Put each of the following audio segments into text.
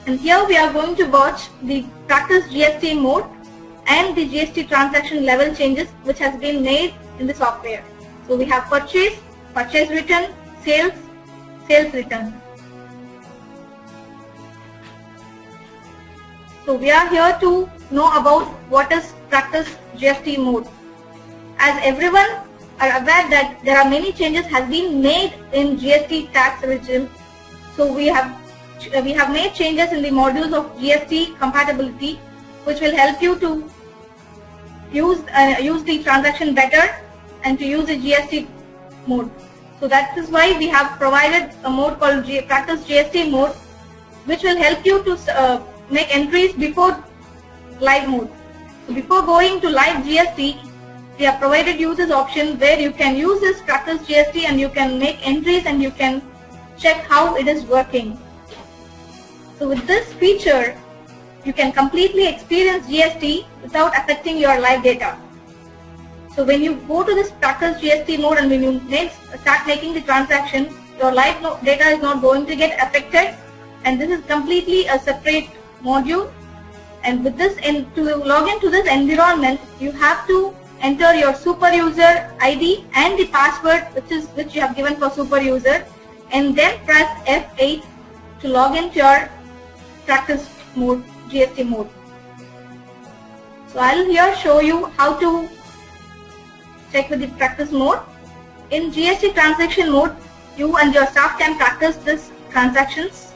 And here we are going to watch the practice GST mode and the GST transaction level changes which has been made in the software. So we have purchase, purchase return, sales, sales return. So we are here to know about what is practice GST mode. As everyone are aware that there are many changes has been made in GST tax regime. So we have made changes in the modules of GST compatibility, which will help you to use the transaction better and to use the GST mode. So that is why we have provided a mode called practice GST mode, which will help you to make entries before live mode. So before going to live GST, we have provided you this option where you can use this practice GST and you can make entries and you can check how it is working. So with this feature, you can completely experience GST without affecting your live data. So when you go to this practice GST mode and when you start making the transaction, your live data is not going to get affected, and this is completely a separate module. And with this, to log into this environment, you have to enter your super user ID and the password which you have given for super user, and then press F8 to log into your practice mode, GST mode. So I'll here show you how to check with the practice mode. In GST transaction mode, you and your staff can practice this transactions.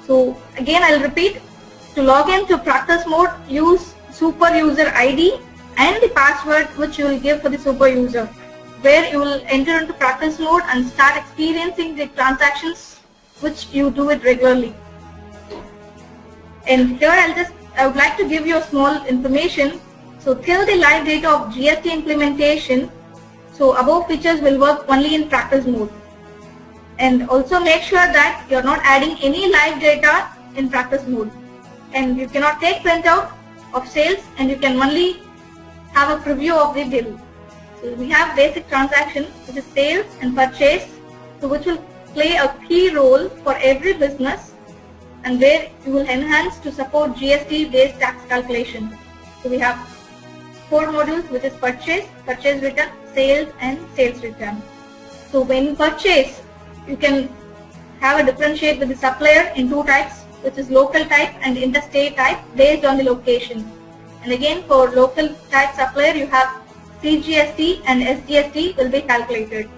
So again, I'll repeat, to log into practice mode, use super user ID and the password which you will give for the super user, where you will enter into practice mode and start experiencing the transactions which you do it regularly. And here I would like to give you a small information. So till the live data of GST implementation, so above features will work only in practice mode. And also make sure that you are not adding any live data in practice mode. And you cannot take printout of sales, and you can only have a preview of the bill. So we have basic transaction, which is sales and purchase, so which will play a key role for every business, and where you will enhance to support GST based tax calculation. So we have 4 modules, which is purchase, purchase return, sales and sales return. So when you purchase, you can have a differentiate with the supplier in 2 types, which is local type and interstate type based on the location. And again, for local type supplier, you have CGST and SGST will be calculated.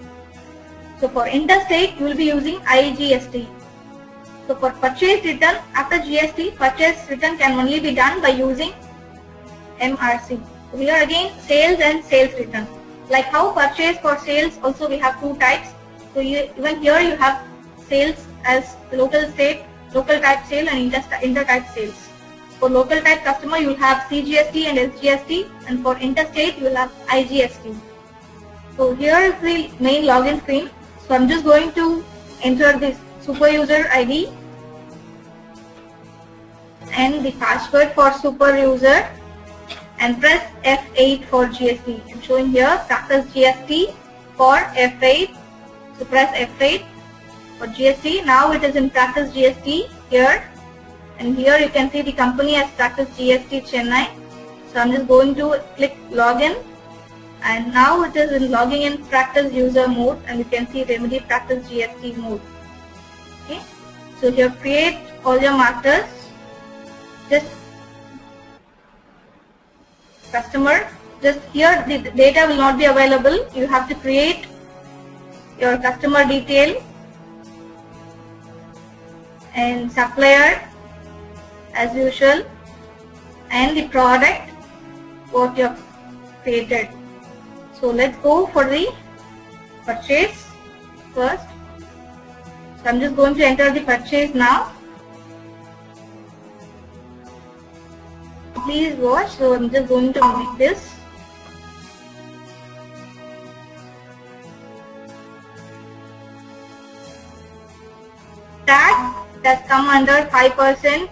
So for interstate, you will be using IGST. So for purchase return, after GST, purchase return can only be done by using MRC. So here again, sales and sales return. Like how purchase for sales, also we have 2 types. So even here you have sales as local type sale and inter-type sales. For local type customer, you will have CGST and SGST, and for interstate, you will have IGST. So here is the main login screen. So I'm just going to enter this super user ID and the password for super user and press F8 for GST. I'm showing here practice GST for F8. So press F8 for GST. Now it is in practice GST here, and here you can see the company as practice GST Chennai. So I'm just going to click login, and now it is in logging in practice user mode, and you can see remedy practice GST mode. Okay, so here create all your masters. Just customer, just here the data will not be available. You have to create your customer detail and supplier as usual, and the product what you have created. So let's go for the purchase first. So I'm just going to enter the purchase now. Please watch. So I'm just going to make this. Tax that come under 5%,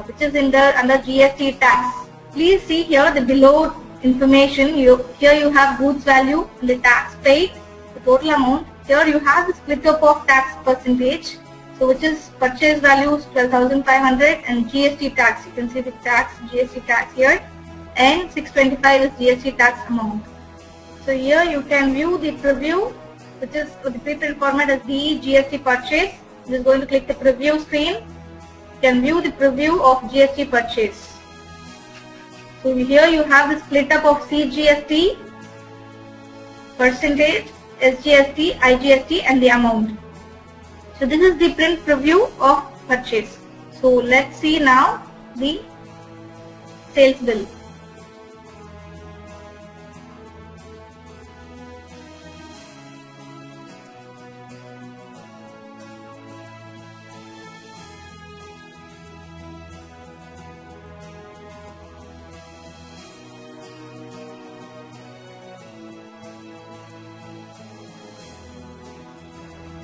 which is under GST tax. Please see here the below information. Here you have goods value, the tax paid, the total amount. Here you have the split up of tax percentage, So which is purchase value is 12,500 and GST tax. You can see the tax, GST tax here, and 625 is GST tax amount. So here you can view the preview, which is the preprint format as DE GST purchase. I'm just going to click the preview screen. You can view the preview of GST purchase. So here you have the split up of CGST, percentage, SGST, IGST and the amount. So this is the print preview of purchase. So let's see now the sales bill.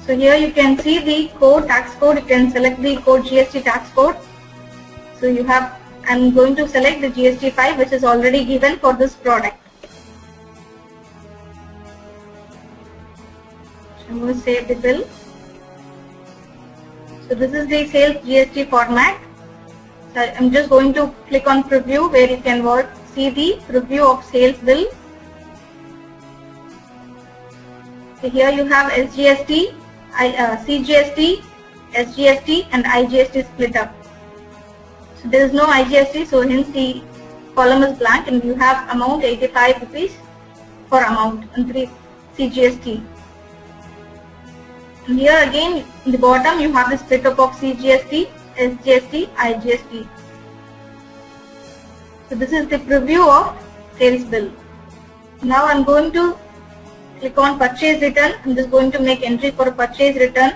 So here you can see the code, tax code. You can select the code GST tax code. So you have, I'm going to select the GST 5 which is already given for this product. So I'm going to save the bill. So this is the sales GST format. So I'm just going to click on preview where you can see the preview of sales bill. So here you have SGST, CGST, SGST and IGST split up. So there is no IGST, so hence the column is blank, and you have amount 85 rupees for amount and 3 CGST. And here again in the bottom you have the split up of CGST, SGST, IGST. So this is the preview of sales bill. Now I'm going to click on purchase return. I'm just going to make entry for a purchase return.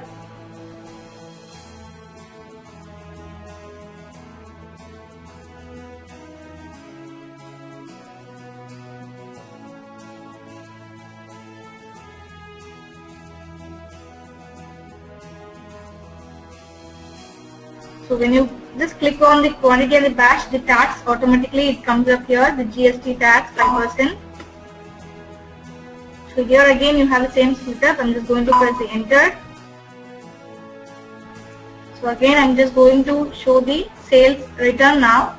So when you just click on the quantity and the batch, the tax automatically it comes up here, the GST tax 5%. So here again you have the same split up. I'm just going to press the enter. So again I'm just going to show the sales return now.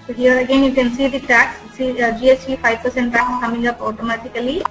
So here again you can see the tax, GST 5% tax coming up automatically.